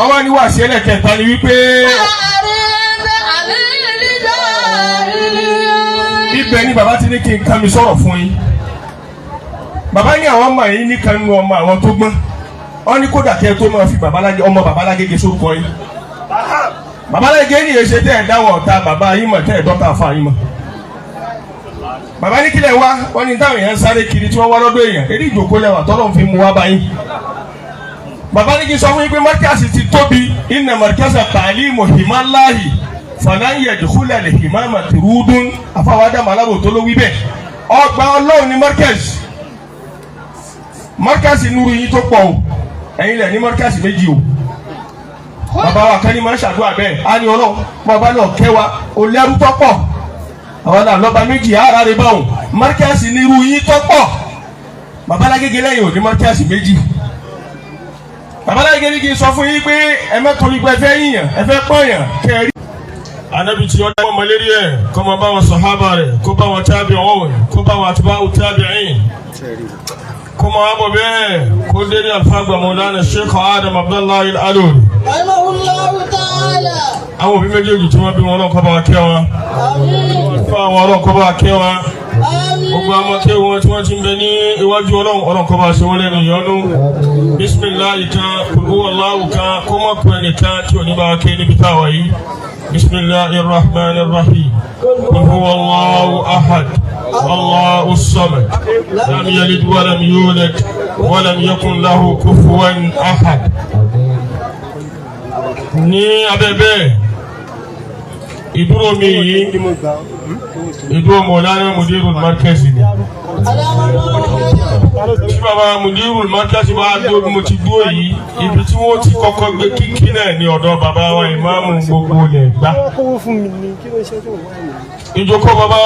ọwọ́ ni wàá ṣẹlẹ̀ kẹta ni wípé ibẹ̀ ni bàbá ti ní kí n ká mi sọ̀rọ̀ fún yín. Bàbá ní àwọn ọmọ yìí ní kan nínú ọmọ àwọn tó gbọ́n. Wọ́n ní kódà kẹ́ tó máa fi ọmọ Babalágége sórúkọ yín. Babalágége ní èsè tẹ́ ẹ̀ dáwọ̀ ọ̀tá bàbá yín mọ̀ tẹ́ ẹ̀ dọ́ta fà yín mọ̀. Bàbá ní kílẹ̀ wá wọ́n ní táwọn èèyàn sáré kiri tí wọ́n wá lọ́dọ̀ èèyàn èdè ìjòkó lẹ́wà tọ́lọ́ fi mú wá báyìí. Bàbá ní kí n sọ fún yín pé mọ́ríkàsì ti tóbi inna mọ́ríkàsì tàlímù hìmáláhì fàdáyé dùkúlẹ̀ lè hìmáàmà tìrúdún àfàwádà màlábò tó ló wí bẹ́ẹ̀. Ọgbà Ọlọ́run ní mọ́ríkàsì nuru yín tó pọ̀ o ẹ̀yin lẹ̀ ní mọ́ríkàsì méjì o. Bàbá wa kan ní máa ń ṣàdúrà bẹ́ẹ̀ á ní Ọlọ́run bàbá náà kẹwa olẹ́rú tó pọ̀ àwọn náà lọ́ba méjì ara rẹ̀ báwọn mọ́ríkàsì nuru yín tó pọ̀. Babalágége lẹ́yìn ò ní mọ́ríkàsì méjì. Babalágége ní kí n sọ fún yín pé ẹ mẹ́tòrí pé ẹ fẹ́ yíyàn ẹ fẹ́ pọ̀yàn kẹrí. Ànábì tí ó dá wọn mọ̀lẹ́rí ẹ̀ kó máa bá wọn sàhábà rẹ̀ kó bá wọn tabi'un kó bá wọn atba'u tabi'in kó máa bọ̀ bẹ́ẹ̀ kó dé ní alfagba Maulana Sheikh Adam Abdullahi Al-Alori. Àwọn òbí méjèèjì tí wọ́n bí wọn náà kó bá wa kẹ́ wọn. Fún àwọn ọlọ́run kó bá wa kẹ́ wọn. Gbogbo àwọn kẹ́ wọn tí wọ́n ti ń bẹ ní iwájú ọlọ́run kó bá ṣe wọ́n lẹ́nu ìyọ́nú. Bismillahi kan Qul huwallahu kan kó má kú ẹnìkan tí ò ní bá wa kẹ́ níbi táwa yìí. Bismillahir Rahmanir Rahim. Qul huwallahu ahad. الله الصمد لم يلد ولم يولد ولم يكن له كفوا أحد. ní abẹ́bẹ́ ìdúró mi yìí ìdúró Maulana Mudirul Markazi ni. Tí bàbá Mudirul Markazi bá dúró mo ti dúró yìí ibi tí wọ́n ti kọ́kọ́ gbé kíkí náà ní ọ̀dọ̀ bàbá wa ìmáàmù gbogbo lẹ̀ gbá. Ìjókòó bàbá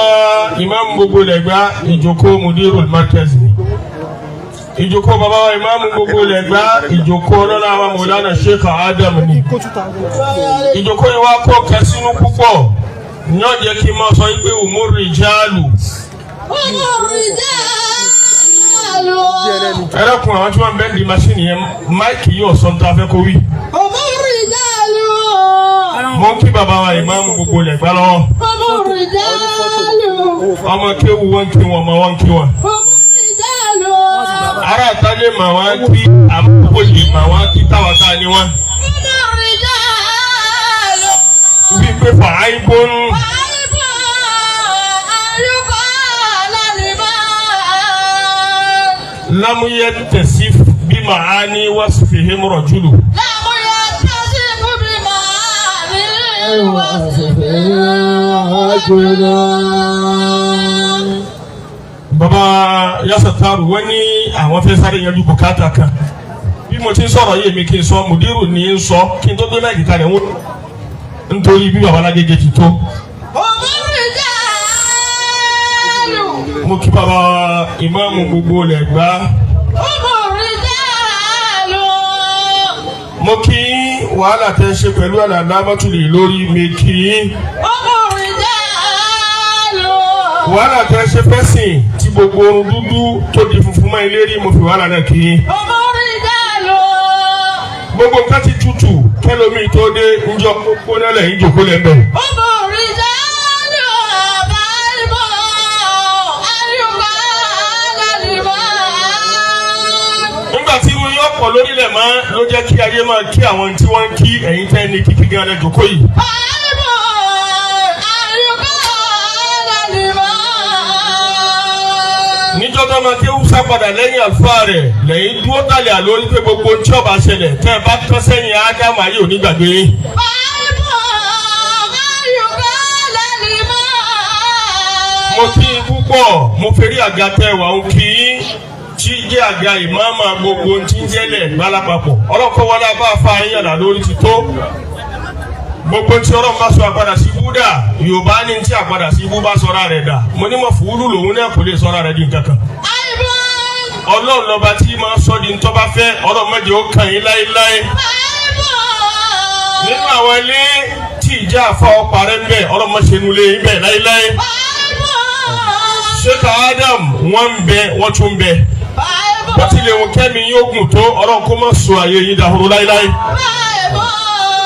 ìmáàmù gbogbo lẹ̀ gbá ìjókòó Mudirul Markazi ni. Ìjókòó bàbá wa ìmáàmù gbogbo lẹ̀ gbá ìjókòó ọlọ́lá wa Maulana Sheikh Adam ni. Ìjókòó yìí wá kọ́ kẹsínú púpọ̀ ní ọ̀jẹ̀ kí n máa sọ pé umur rijalu. Ẹ̀rẹ́kùn àwọn tí wọ́n bẹ́ẹ̀ di masini yẹn máìkì yóò sọ tó afẹ́ kó wí. Mo ń kí bàbá wa ìmáàmù gbogbo lẹ̀ gbá lọ́wọ́. Ọmọ kéwu wọ́n kí wọn ọmọ wọn kí wọn. Ará àtàlẹ́ mà wá kí àmúkò yìí mà wá kí táwa tá a ní wọn. Wípé fàáyí bónú. Lámú yẹ tẹ̀sí bí màá ní wasfihim rajulu. Lámú yẹ tẹ̀sí bí màá ní wasfihim rajulu. Bàbá Yasataru wọ́n ní àwọn fẹ́ sáré yanjú bùkátà kan. Bí mo ti ń sọ̀rọ̀ yìí mi kí n sọ Mudiru ní ń sọ kí n tó gbé náà kíkà rẹ̀ wọ́n nítorí bí Babalágége ti tó. Mo kí bàbá ìmáàmù gbogbo lẹ̀ gbá. Mo kí wàhálà tẹ́ ṣe pẹ̀lú àlàlá mọ́tòlì lórí mi kí. Wàhálà tẹ́ ṣe fẹ́sìn tí gbogbo orun dúdú tó di funfun mọ́ ilé rí mo fi wàhálà náà kí. Gbogbo nǹkan ti tutù kẹlòmíì tó dé njọ gbogbo náà lẹ́yìn ìjòkó lẹ́ńbẹ̀. Nígbà tí irun yóò pọ̀ lórílẹ̀ máa ló jẹ́ kí ayé máa kí àwọn tí wọ́n ń kí ẹ̀yin tẹ́ ní kíkí gan lẹ́ jòkó yìí. Níjọ́ tó máa kéwú sápadà lẹ́yìn àlùfáà rẹ̀ lẹ́yìn dúró tàlẹ̀ àlórí pé gbogbo tí ọba ṣẹlẹ̀ tẹ́ ẹ bá tán sẹ́yìn Ádámù ayé òní gbàgbé. Mo kí i púpọ̀ mo fẹ́rí àga tẹ́ wà ń kí í tí jẹ́ àga ìmáàmà gbogbo tí ń jẹ́lẹ̀ gbálápapọ̀ ọlọ́kọ̀ wọlé abá fa ayé àdá lórí ti tó. Gbogbo tí ọlọ́run bá sọ àpadà sí ibú dà Yorùbá ní tí àpadà sí ibú bá sọra rẹ̀ dà mo ní mọ̀ fúlù lòun náà kò lè sọra rẹ̀ di nǹkan kan. Ọlọ́run lọ́ba tí máa sọ di ntọ́ bá fẹ́ ọlọ́run mẹ́jọ ó kàn yín láéláé. Nínú àwọn ilé tí ìjà àfa ọ̀pá rẹ̀ ń bẹ̀ ọlọ́run mọ̀ ṣe nu lé yín bẹ̀ láéláé. Sheikh Adam wọ́n ń bẹ wọ́n tún ń bẹ. Bó tilẹ̀ wọn kẹ́mi yóò gùn tó ọlọ́run kó má sọ àyè yín dahoro láéláé.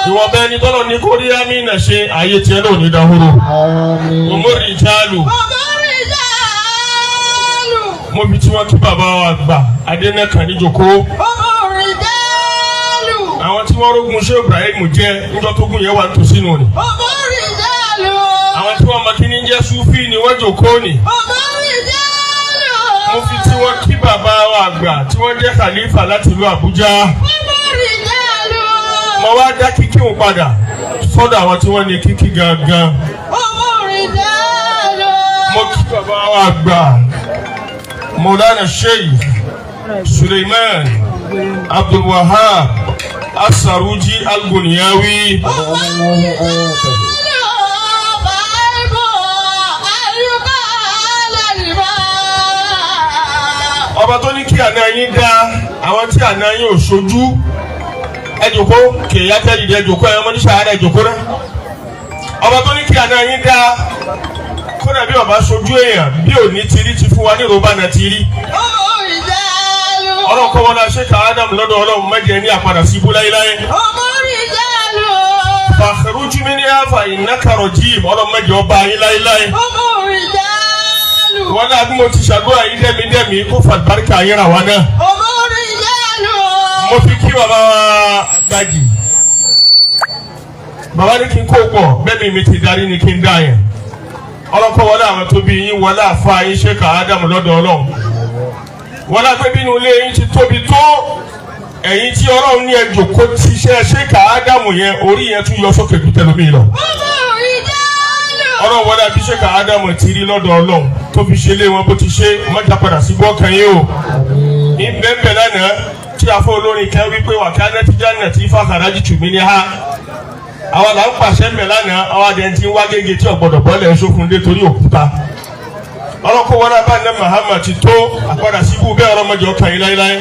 ìwọ̀n bẹ́ẹ̀ ni tọ́lọ̀ ní kó rí àmì náà ṣe ayé tiẹ̀ náà ní dahoro. Òmùrì ìjálù. Mo bi tí wọ́n kí bàbá wa gbà Adénẹ́kàn níjòkó. Àwọn tí wọ́n rógun ṣé Ibrahim jẹ́ níjọ́ tó gùn yẹn wà nítòsí nù ni. Àwọn tí wọ́n mọ kí ní jẹ́ Súfì ni wọ́n jòkó ni. Mo fi tí wọ́n kí bàbá wa gbà tí wọ́n jẹ́ Khalifa láti ìlú Àbújá. Mo wá dá kíkí wọn padà sọ́dọ̀ àwọn tí wọ́n ní kíkí gangan. Mo kí bàbá wa gbà Maulana Sheikh Suleiman Abdul Wahab As-Saruji Al-Gunyawi. Ọba tó ní kí àná yín dá àwọn tí àná yín ò ṣojú ẹ jókòó kèèyà tẹ́lẹ̀ ẹ jókòó ẹ mọ́ ní sàárà ẹ jókòó náà. Ọba tó ní kí àná yín dá kódà bí ọba ṣojú èèyàn bí òní ti rí ti fún wa ní ìrọ̀bá náà ti rí. Ọlọ́run kọ́ wọn náà ṣe ká Ádámù lọ́dọ̀ Ọlọ́run mẹ́jẹ ní àpadà sí ibú láéláé. Fakhruj minha fa innaka rajim Ọlọ́run mẹ́jẹ ọba yín láéláé. Wọ́n náà bí mo ti ṣàdúrà yín dẹ́mi kó fàlùbáríkà yín rà wá náà. Mo fi kí bàbá wa Àgbàjì. Bàbá ní kí n kó pọ̀ bẹ́ẹ̀ mi ti darí ni kí n dá yẹn. Ọlọ́kọ̀ wọlé àwọn tó bí yín wọlé àfa yín ṣe ká Ádámù lọ́dọ̀ Ọlọ́run. Wọlé àgbẹ̀ bínú ilé yín ti tóbi tó ẹ̀yin tí Ọlọ́run ní ẹjọ́ kó ti ṣe ká Ádámù yẹn orí yẹn tún yọ sókè tó tẹ̀lómi lọ. Ọlọ́run wọlé àbí ṣe ká Ádámù ti rí lọ́dọ̀ Ọlọ́run tó fi ṣe lé wọn bó ti ṣe mọ́jà padà sí bọ́ọ̀kan yín o. Ìbẹ̀ǹbẹ̀ lánàá tí a fọ́ olórin kẹ́ wípé wà ká nẹ́tí jáde tí fàkàràjì tù mí ní ha. Àwọn là ń pàṣẹ mẹ́ lánàá àwọn adẹ̀ ti ń wá gègé tí ọ̀gbọ̀dọ̀ bọ́ọ̀lẹ̀ ń ṣókun dé torí òkúta. Ọlọ́kọ̀ wọn bá ní Muhammad ti tó àpadà síbú bẹ́ẹ̀ ọlọ́mọdé ọkàn yìí láéláé.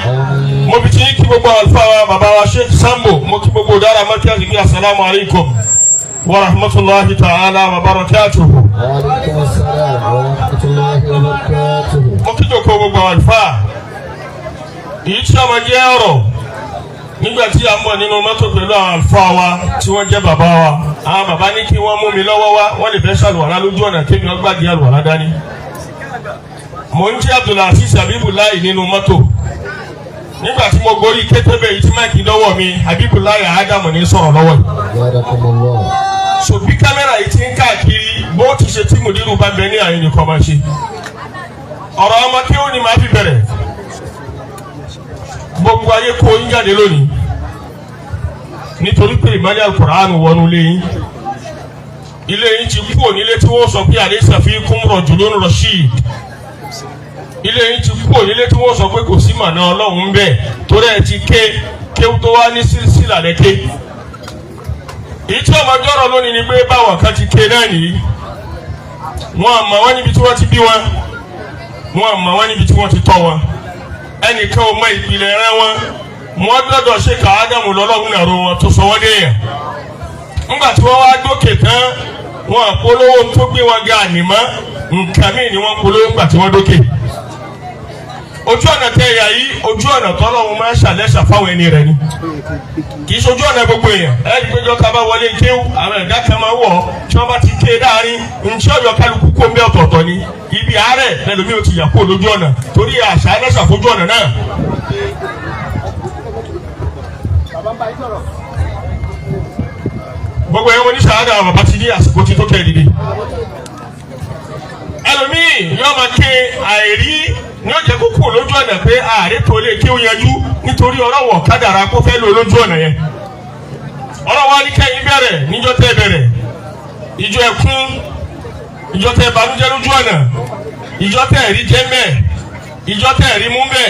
Mo fi ti kí gbogbo àlùfáà wa bàbá wa Sheikh Sambo mo kí gbogbo dára mọ́tí àti assalamu alaikum wa rahmatullahi ta'ala wa barakatuhu. Mo kí jòkó gbogbo àlùfáà. Èyí tí ọmọ jẹ́ ọ̀rọ̀ nígbà tí a ń bọ̀ nínú mọ́tò pẹ̀lú àwọn àlùfáà wa tí wọ́n jẹ́ bàbá wa. Àwọn bàbá ní kí wọ́n mú mi lọ́wọ́ wá wọ́n lè fẹ́ ṣàlùwàlá lójú ọ̀nà kébì ọgbàdì àlùwàlá dání. Mo ń jẹ́ Abdulaziz Habibulahi nínú mọ́tò. Nígbà tí mo gorí kétébé yìí tí máìkì lọ́wọ́ mi Habibulahi Ádámù ní sọ̀rọ̀ lọ́wọ́ yìí. So bí kámẹ́rà yìí ti ń káàkiri bó ti ṣe tí mùdírù bá bẹ ní àyè nìkan máa ṣe. Ọ̀rọ̀ ọmọ kí ó ní máa fi bẹ̀rẹ̀. Gbogbo ayé kó yín jáde lónìí. Nítorí pé ìmọ̀lẹ́ Al-Qur'an wọnú ilé yín. Ilé yín ti kú onílé tí wọ́n sọ pé alaysa fikum rajulun rashid. Ilé yín ti kú onílé tí wọ́n sọ pé kò sí màná Ọlọ́run bẹ́ẹ̀ torí ẹ ti kéwú tó wá ní sílsílà lẹ́kẹ́. Èyí tí ọmọ jọ́rọ̀ lónìí ni pé báwọn kan ti ké náà nìyí. Wọ́n mọ̀ wọ́n níbi tí wọ́n ti bí wọn. Wọ́n mọ̀ wọ́n níbi tí wọ́n ti tọ́ wọn. Ẹnìkan ò mọ ìpìlẹ̀ rẹ̀ wọn. Wọ́n gbọ́dọ̀ ṣe ká Ádámù lọ́lọ́run náà ro wọn tó sọ wọ́n dé yẹn. Nígbà tí wọ́n wá dókè tán wọn polówó tó gbé wọn ga ànìmọ́ nǹkan míì ni wọ́n polówó nígbà tí wọ́n dókè. Ojú ọ̀nà tẹ ẹ̀yà yìí ojú ọ̀nà tọ́lọ́run máa ń ṣàlẹ́ṣà fáwọn ẹni rẹ̀ ni. Kì í ṣojú ọ̀nà gbogbo èèyàn ẹ̀ẹ́dì péjọ ká bá wọlé kéwù àwọn ẹ̀dá kan máa wọ̀ tí wọ́n bá ti ké dáárín ntí ọ̀yọ́ kálukú kó mbẹ́ ọ̀tọ̀ọ̀tọ̀ ni ibi àárẹ̀ lẹ́lòmí ò ti yà kó lójú ọ̀nà torí àṣà ẹlẹ́ṣà fojú ọ̀nà náà. Gbogbo ẹ̀wọ̀n ní sàádà bàbá ti ní àsìkò tí tó kẹ́ dìde. Ẹlòmíì yóò máa ké àìrí ní ó jẹ́ kókó lójú ọ̀nà pé ààrẹ tó lè kí ó yanjú nítorí ọlọ́wọ̀ kádàrá kó fẹ́ lò lójú ọ̀nà yẹn. Ọlọ́wọ́ alikẹ́yìn bẹ̀rẹ̀ níjọ́ tẹ́ bẹ̀rẹ̀ ìjọ ẹkún ìjọ tẹ́ banújẹ́ lójú ọ̀nà ìjọ tẹ́ rí jẹ́ mẹ́ ìjọ tẹ́ rí mú mẹ́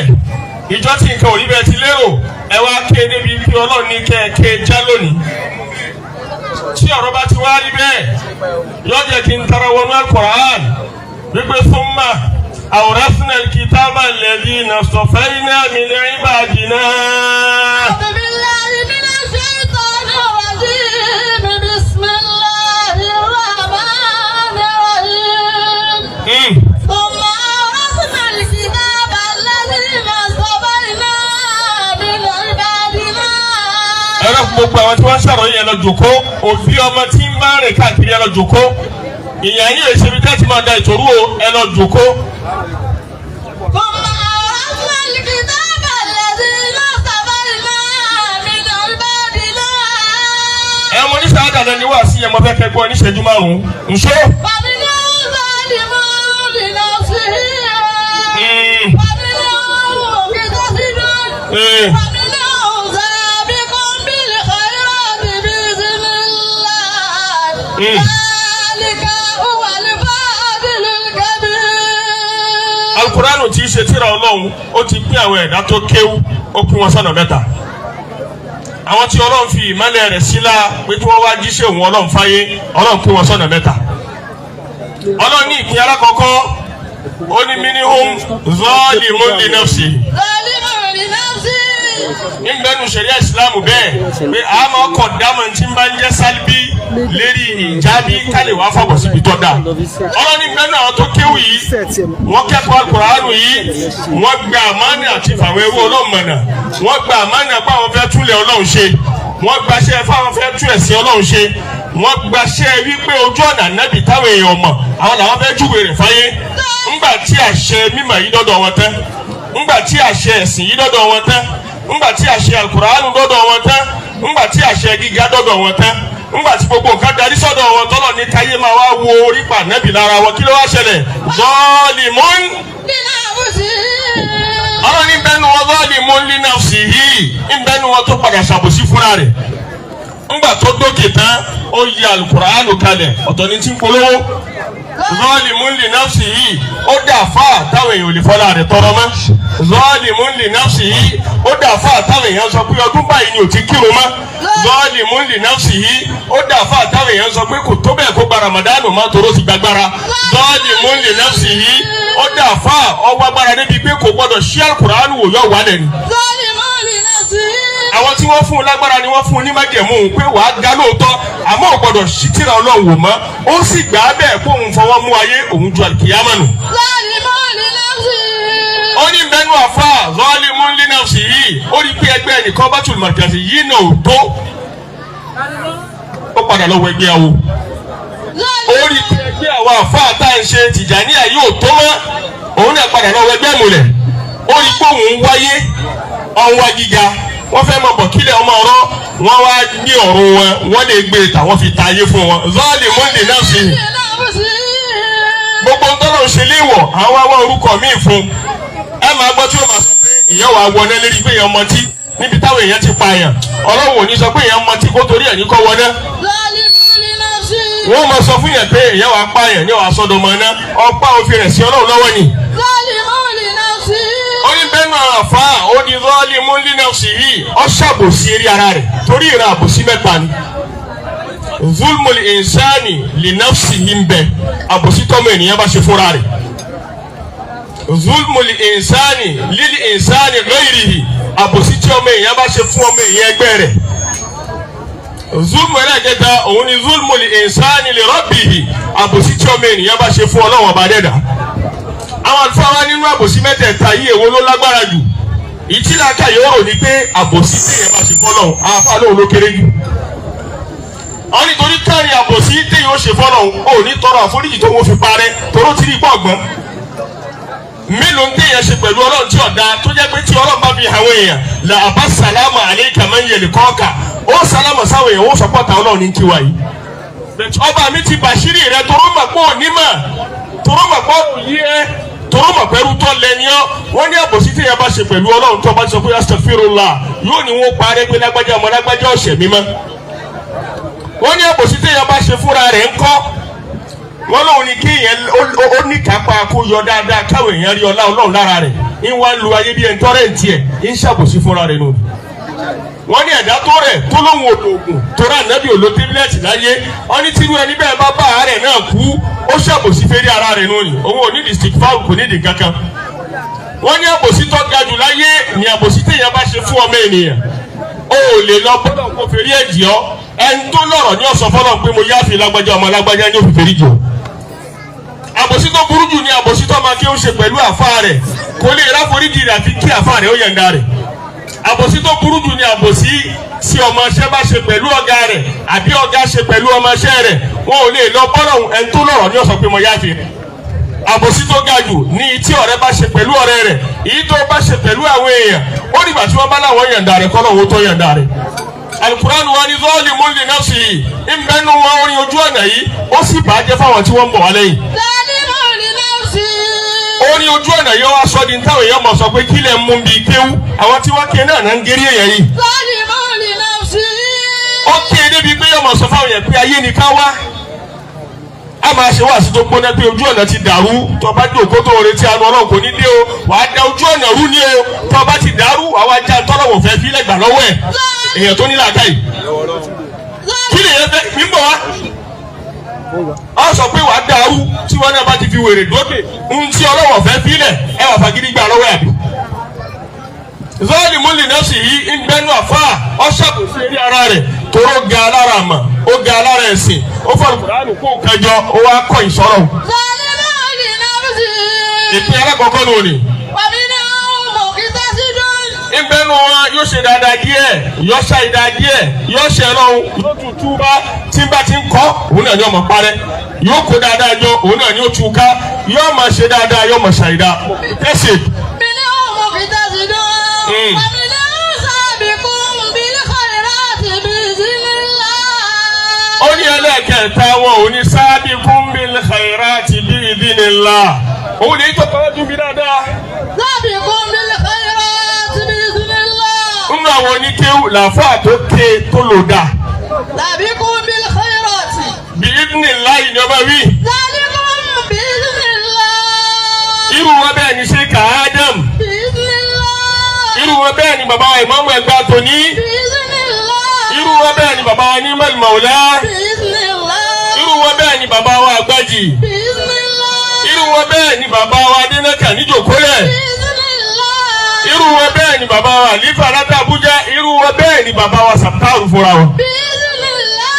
ìjọ tí nǹkan ò rí bẹ́ẹ̀ ti lérò ẹ wá ké débi kí Ọlọ́run ní kẹ́ já lónìí. Tí ọ̀rọ̀ bá ti wá rí bẹ́ẹ̀ yóò jẹ́ kí n tara wọnú Al-Qur'an wípé thumma awrasna al-kitaba alladhina istafayna min ibadina. ẹ̀rọ gbogbo àwọn tí wọ́n ṣàròyé yẹn lọ jòkó òbí ọmọ tí ń bá rìn káàkiri ẹ lọ jòkó ìyá yín èsì ibi tẹ́tí máa da ìtòrú o ẹ lọ jòkó. ẹ mọ ní sáà dàda ni wà sí ẹ mọ fẹ́ kẹ́ gbọ́ níṣẹ́jú márùn-ún nṣó. Alukuraanu tí í ṣe tírà Ọlọ́run ó ti pín àwọn ẹ̀dá tó kéwú ó pín wọn sọ́nà mẹ́ta. Àwọn tí Ọlọ́run fi ìmọ́lẹ̀ rẹ̀ sílá pé kí wọ́n wá jíṣẹ́ òun Ọlọ́run fáyé Ọlọ́run pín wọn sọ́nà mẹ́ta. Ọlọ́run ní ìpín alákọ̀ọ́kọ́ ó ní minihum zalimun li nafsi. Nígbẹ́nu ṣẹ̀ríà ìsìlámù bẹ́ẹ̀ pé àmọ́ ọkọ̀ dámọ̀ tí ń bá ń jẹ́ sálíbí lérí ìjábí kálí wàá fọwọ́ síbi tó dáa. Ọlọ́run nígbẹ́nu àwọn tó kéwù yìí wọ́n kẹ́kọ̀ọ́ Al-Kùránì yìí wọ́n gba àmánà àti fàwọn ewu Ọlọ́run mọ̀nà wọ́n gba àmánà pé àwọn fẹ́ túlẹ̀ Ọlọ́run ṣe wọ́n gbaṣẹ́ fáwọn fẹ́ tú ẹ̀sìn Ọlọ́run ṣe wọ́n gbaṣẹ́ wípé ojú ọ̀nà nábì táwọn èèyàn mọ̀ àwọn làwọn fẹ́ júwe rẹ̀ fáyé ńgbà tí àṣẹ mímọ̀ yìí dọ́dọ̀ wọn tán ńgbà tí àṣẹ ẹ̀sìn yìí dọ́dọ̀ wọn tán ńgbà tí àṣẹ Al-Kùránì dọ́dọ̀ wọn tán ńgbà tí àṣẹ gíga dọ́dọ̀ wọn tán ńgbà tí gbogbo nǹkan darí sọ́dọ̀ wọn tọ́lọ̀ ní káyé máa wá wo orí pa nábì lára wọn kí ló wá ṣẹlẹ̀ zalimun ọlọ́run ní bẹ́nu wọn zalimun li nafsihi ń bẹ́nu wọn tó padà ṣàbòsí fúnra rẹ̀ ńgbà tó dókè tán ó yí Al-Kùránì kalẹ̀ ọ̀tọ̀ ní tí ń polówó zalimun li nafsihi ó dà fáà táwọn èèyàn ò lè fọlá rẹ̀ tọrọ mọ́ zalimun li nafsihi ó dà fáà táwọn èèyàn sọ pé ọdún báyìí ni ò ti kírun mọ́ zalimun li nafsihi ó dà fáà táwọn èèyàn sọ pé kò tó bẹ́ẹ̀ kó gba Ramadanu má toró ti gbàgbára zalimun li nafsihi ó dà fáà ọwọ́ agbára débi pé kò gbọdọ̀ ṣí Al-Kùránì wò yọ wà lẹ́nu. Àwọn tí wọ́n fún un lágbára ni wọ́n fún un ní májẹ̀mú pé wàá ga lóòótọ́ àmọ́ ò gbọdọ̀ ṣí tírà Ọlọ́run wò mọ́ ó sì gbà á bẹ́ẹ̀ kó òun fọwọ́ mú ayé òun ju àlùkìyámà nù. Ó ní bẹ́nu àfa zalimun li nafsihi ó rí pé ẹgbẹ́ ẹnìkan Baitul Markazi yìí náà ò tó ó padà lọ́wọ́ ẹgbẹ́ àwo ó rí pé ẹgbẹ́ àwọn àfa tá à ń ṣe Tìjàníyà yóò tó mọ́ òun náà padà lọ́wọ́ ẹgbẹ́ ìmùlẹ̀ ó rí pé òun wáyé ọ̀wá gíga wọ́n fẹ́ mọ bọ̀ kílẹ̀ ọmọ ọ̀rọ̀ wọ́n wá gbé ọ̀run wọn wọ́n lè gbé tàwọn fi ta ayé fún wọn zalimun li nafsihi gbogbo ń tọ́lọ̀ ṣe léwọ̀ àwọn àwọn orúkọ míì fún ẹ máa gbọ́ tí ó máa sọ pé ìyẹn wàá wọná lérí pé èèyàn mọtí níbi táwọn èèyàn ti pa èèyàn Ọlọ́run ò ní sọ pé èèyàn mọtí kó torí ẹ̀ ní kọ́ wọná wọ́n máa sọ fún yẹn pé èèyàn wàá pa èèyàn ní wàá sọ́dọ̀ mọ́ iná ọ̀pá òfin rẹ̀ sí Ọlọ́run lọ́wọ́ ni. ó ní bẹ́ẹ̀ náà àfa ó ní zalimun li nafsihi ó ṣàbòsí eré ara rẹ̀ torí ìran àbòsí mẹ́ta ni zulmul insani li nafsihi ń bẹ àbòsí tọ́mọ ènìyàn bá ṣe fúnra rẹ̀ zulmul insani lil insani ghayrihi àbòsí tí ọmọ èèyàn bá ṣe fún ọmọ èèyàn ẹgbẹ́ rẹ̀ zulmu ẹlẹ́gẹ̀ta òun ni zulmul insani li rabbihi àbòsí tí ọmọ ènìyàn bá ṣe fún Ọlọ́run ọba dẹ́dà àwọn àlùfáà wa nínú àbòsí mẹ́tẹ̀ẹ̀ta yìí èwo ló lágbára jù ìtìlákà yóò rò ní pé àbòsí téèyàn bá ṣe fọ́lọ́run àáfàá lóun ló kéré jù àwọn nítorí kárí àbòsí téèyàn ó ṣe fọ́lọ́run ò ní tọrọ àforíjì tó wọ́n fi parẹ́ toró ti rí gbọ̀ngbọ́n mélòó téèyàn ṣe pẹ̀lú Ọlọ́run tí ọ̀dà tó jẹ́ pé tí Ọlọ́run bá fi àwọn èèyàn là àbá sàlámà alayka man yalikọ́ọ̀kà ó sàlámà sáwọn èèyàn ó sọpọ́ta Ọlọ́run ní tiwa yìí ọba mi ti bàṣírí rẹ toró mọ̀ pé òní mà toró mọ̀ pé òní yí ẹ́ toró mọ̀ pẹ́rú tó lẹ́ni ọ́ wọ́n ní àbòsí téèyàn bá ṣe pẹ̀lú Ọlọ́run tó bá sọ pé astaghfirullah yóò ní wọ́n parẹ́ pé lágbájá ọmọ lágbájá ọ̀sẹ̀ mímọ́ wọ́n ní àbòsí téèyàn bá ṣe fúnra rẹ̀ ńkọ́ wọ́n lóun ní kéèyàn ó ní kápá kó yọ dáadáa káwọn èèyàn rí ọlá Ọlọ́run lára rẹ̀ ń wá lu ayé bí ẹni tọ́rẹ̀ǹtì ẹ̀ ń ṣàbòsí fúnra rẹ̀ nù. wọ́n ní ẹ̀dá tó rẹ̀ tó lóun òdòògùn tó rà nábì òlò tíbílẹ̀tì láyé wọ́n ní tírú ẹni bẹ́ẹ̀ bá bá àárẹ̀ náà kú ó ṣàbòsí fẹ́rí ara rẹ̀ nù ni òun ò ní district fáwọn kò ní ìdí kankan. wọ́n ní àbòsí tó ga jù láyé ni àbòsí téèyàn bá ṣe fún ọmọ ènìyàn ó lè lọ gbọ́dọ̀ kó fẹ́rí ẹ̀jì ọ́ ẹni tó lọ́rọ̀ ní ọ̀sán fọlọ́ pé mo yáfi lágbájá ọmọ lágbájá ní òfìfẹ́ rí jọ. àbòsí tó burú jù ni àbòsí tó máa kí ó ṣe pẹ̀lú àfa rẹ̀ kò lè ráforíjì rẹ̀ àfi kí àfa rẹ̀ ó yànda rẹ̀. àbòsí tó burú jù ni àbòsí tí ọmọọṣẹ́ bá ṣe pẹ̀lú ọ̀gá rẹ̀ àbí ọ̀gá ṣe pẹ̀lú ọmọọṣẹ́ rẹ̀ wọn ò lè lọ bọ́lọ̀ ẹni tó lọ́rọ̀ ní ọ̀sán pé mo yáfi rẹ̀. àbòsí tó ga jù ní tí ọ̀rẹ́ bá ṣe pẹ̀lú ọ̀rẹ́ rẹ̀ èyí tó bá ṣe pẹ̀lú àwọn èèyàn ó dìgbà tí wọ́n bá láwọn yàǹda rẹ̀ kọ́lọ̀ owó tó yàǹda rẹ̀. Al-Qur'an wa ni zalimun li nafsihi ìbẹ́nu wọn orin ojú ọ̀nà yìí ó sì bàjẹ́ fáwọn tí wọ́n ń bọ̀ wá lẹ́yìn. Orin ojú ọ̀nà yìí wá sọ di táwọn èèyàn mọ̀ sọ pé kílẹ̀ ń mú bíi kéwú àwọn tí wọ́n ké náà ń gérí èèyàn yìí. Ó ké débi pé yọmọ sọ fáwọn yẹn pé ayé ni ká wá. A máa ṣe wá sí tó gbóná pé ojú ọ̀nà ti dàrú tó bá dé òkú tó retí àánú Ọlọ́run kò ní dé o wàá da ojú ọ̀nà rú ní o tó bá ti dàrú àwa já tọ́lọ́wọ̀ fẹ́ fi lẹ́gbàá lọ́wọ́ ẹ̀ èèyàn tó ní làákàyè. Kí ni èèyàn fẹ́ mi ń bọ̀ wá? Ọ sọ pé wàá dàrú tí wọn náà bá ti fi wèrè dókè ń tí Ọlọ́wọ̀ fẹ́ fi lẹ̀ ẹ wà fagídí gbà lọ́wọ́ ẹ̀. Zalimun li nafsihi ń bẹnu àfa ọ ṣàkóso eré ara rẹ̀ tóró ga alára àmà ó ga alára ẹ̀sìn ó fọ Al-Qur'an kó kẹjọ ó wá kọ ìsọ̀rọ̀. Ìpín alákọ̀ọ́kọ́ ló ní. Ìbẹ́nu wọn yóò ṣe dáadáa díẹ̀ yóò ṣàìdá díẹ̀ yóò ṣe lọ́hùn yóò tutù bá tí bá ti ń kọ́ òun náà ni ọmọ parẹ́ yóò kó dáadáa jọ òun náà ni ó tu ká yóò máa ṣe dáadáa yóò máa ṣàìdá. Tẹ́sí. Ó ní ẹlẹ́kẹ̀ẹ́ta wọn ò ní sabiqun bil khairati bi idhnillah. Òun ní tó kọ́ ju bí dáadáa. Sabiqun bil khairati bi idhnillah. Nínú àwọn oníkéwù làáfà tó ké tó lò dà. Sabiqun bil khairati. Bi idhnillah ni ọba wí. Sabiqun bi idhnillah. Irú wọn bẹ́ẹ̀ ni Sheikh Adam. Bi idhnillah. Irú wọn bẹ́ẹ̀ ni bàbá wa Ìmáàmù Ẹ̀gbá tòní. Bi idhnillah. Irú wọn bẹ́ẹ̀ ni bàbá wa Ni'mal Mawla. Bi idhnillah. Irú wọn bẹ́ẹ̀ ni bàbá wa Àgbájì. Bi idhnillah. Irú wọn bẹ́ẹ̀ ni bàbá wa Adénákà níjòkólẹ̀. Bi idhnillah. Irú wọn bẹ́ẹ̀ ni bàbá wa Àlífà láti Àbújá. Irú wọn bẹ́ẹ̀ ni bàbá wa Sàtàrù fúnra wọn. Bi idhnillah.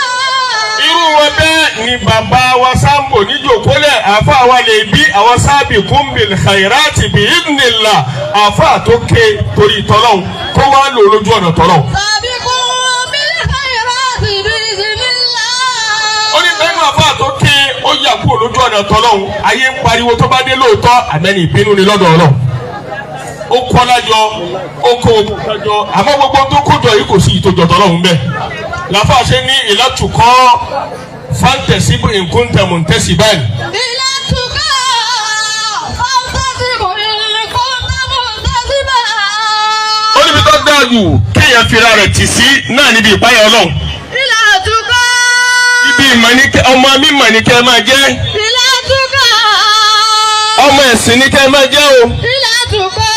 Irú wọn bẹ́ẹ̀ ni bàbá wa Sambo níjòkólẹ̀ àfa wa lè bí àwọn sabiqun bil khairati bi idhnillah àfa tó ké torí tọ́lọ́hún kó wá lò lójú ọ̀nà tọ́lọ́hún. Sabiqun bil khairati bi idhnillah. Ó ní bẹ́ẹ̀ ni àfa tó ké ó yà kúrò lójú ọ̀nà tọ́lọ́hún ayé ń pariwo tó bá dé lóòótọ́ àmẹ́ni ìbínú ni lọ́dọ̀ Ọlọ́run. Ó kọ́ lájọ ó kó lájọ àmọ́ gbogbo tó kójọ yìí kò sí ìtòjọ tọ́lọ́hún bẹ́ẹ̀. Làfà ṣe ní ìlàtúkọ́ fantasibu in kunta muntasiban. Ìlàtúkọ́ fantasibu in kunta muntasiban. Ó níbi tó dáa jù kéèyàn fira rẹ̀ tì sí náà níbi ìpáyà Ọlọ́run. Ìlàtúkọ́. Ibi ìmọ̀ ní kẹ́ ọmọ mímọ̀ ní kẹ́ máa jẹ́. Ìlàtúkọ́. Ọmọ ẹ̀sìn ní kẹ́ máa jẹ́ o. Ìlàtúkọ́.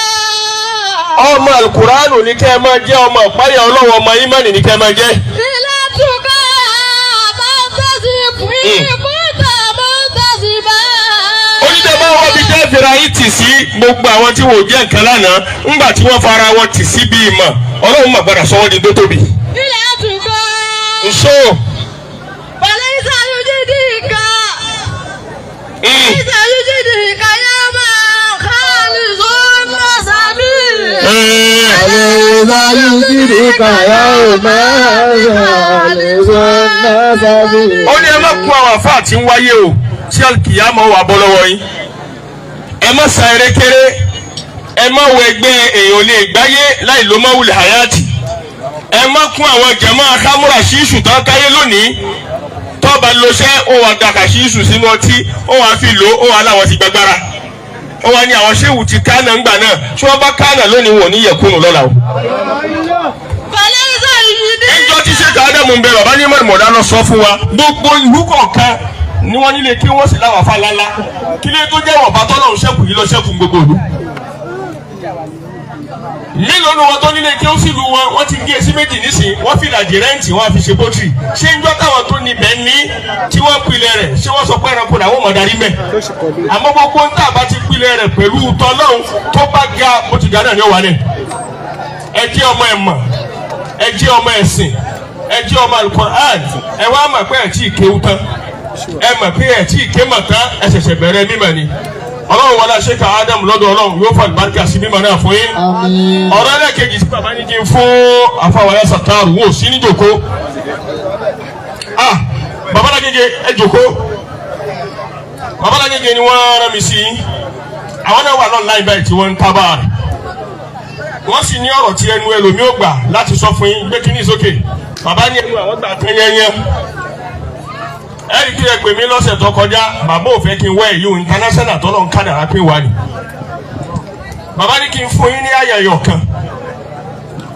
Ọmọ Al-Qur'anu ní kẹ́ máa jẹ́ ọmọ ìpáyà Ọlọ́run ọmọ ìmánì ní kẹ́ máa jẹ́. Ìlàtúkọ́ fantasibu in kunta muntasiban. Onídàbá wọn fi jẹ́ fira yìí tì sí gbogbo àwọn tí wò jẹ́ nǹkan lánàá ńgbà tí wọ́n fara wọn tì sí bí ìmọ̀ Ọlọ́run mà gbọ́dọ̀ sọ wọ́n di tó tóbi. Ìlàtúkọ́. Nso. Walaysa yujidika. Walaysa yujidika ya man khalizun nasabi. Walaysa yujidika ya man khalizun nasabi. Ó ní ẹ má kún àwọn àfáà tí ń wáyé o tí àkìyàmọ̀ wà bọ́ lọ́wọ́ yín. Ẹ má sa erékeré ẹ má wọ ẹgbẹ́ èèyàn lè gbáyé láì ló má wulẹ̀ hayati. Ẹ má kún àwọn jẹ̀mọ́ akámúra ṣíṣù tán káyé lónìí tọ́ba lọ́sẹ̀ ó wà dàkà ṣíṣù sínú ọtí ó wà fi lò ó wà láwọn ti gbàgbára. Ó wà ní àwọn ṣéwù ti kánà ńgbà náà tí wọ́n bá kánà lónìí wọ̀ ní yẹ̀kúnnù lọ́la o. Walaysa yujidika. Ẹjọ́ tí Sheikh Adamu ń bẹ bàbá ní mọ̀ọ́dá lọ sọ fún wa gbogbo ìlú kọ̀ọ̀kan ni wọ́n nílé kí wọ́n sì láwọn afá lálá kí lè tó jẹ́ wọ̀n bá tọ́lọ́run ṣẹ́kù yìí lọ ṣẹ́kù gbogbo ìlú. Mélòó ni wọn tó nílé kí ó sì lu wọn wọ́n ti gé sí méjì nísìnyí wọ́n fi làjì rẹ́ǹtì wọ́n á fi ṣe pọ́tìrì ṣé ń jọ́ táwọn tó níbẹ̀ ní tí wọ́n pilẹ̀ rẹ̀ ṣé wọ́n sọ pé ẹranko làwọn ọmọ darí mẹ́. Àmọ́ gbogbo ń tà bá ti pilẹ̀ rẹ̀ pẹ̀lú tọ́lọ́run tó bá ga bó ti ga náà ní ọ̀wálẹ̀. Ẹ jẹ́ ọmọ ẹ̀ mọ̀ ẹ jẹ́ ọmọ ẹ̀sìn ẹ jẹ́ ọmọ Al-Qur'an ẹ wá mọ̀ pé ẹ̀ tí ì kéwú tán ẹ mọ̀ pé ẹ̀ tí ì ké mọ̀ tán ẹ ṣẹ̀ṣẹ̀ bẹ̀rẹ̀ mímọ̀ ni. ọlọ́run wọlé àṣekà Ádámù lọ́dọ̀ ọlọ́run yóò fà àlùbáríkà sí mímọ́ náà fún yín. ọ̀rọ̀ ẹlẹ́kejì tí bàbá ní kí n fún afáwọlé Sàtàrù wò sí ní jòkó. Bàbá Lágége ẹ jòkó. Bàbá Lágége ni wọ́n rán mi sí i. Àwọn náà wà lọ́nà báyìí tí wọ́n ń tábà rẹ̀. Wọ́n sì ní ọ̀rọ̀ tí ẹnu ẹlòmí ò gbà láti sọ fún yín gbé kíní sókè. Bàbá ní ẹnu àwọn gbà kan yẹnyẹn. Ẹ̀rí kí ẹ pè mí lọ́sẹ̀ tó kọjá, bàbá ò fẹ́ kí n wá èyí o international tọ́lọ́ ń kádàrá pé wà ní. Bàbá ní kí n fún yín ní ayẹyẹ kan.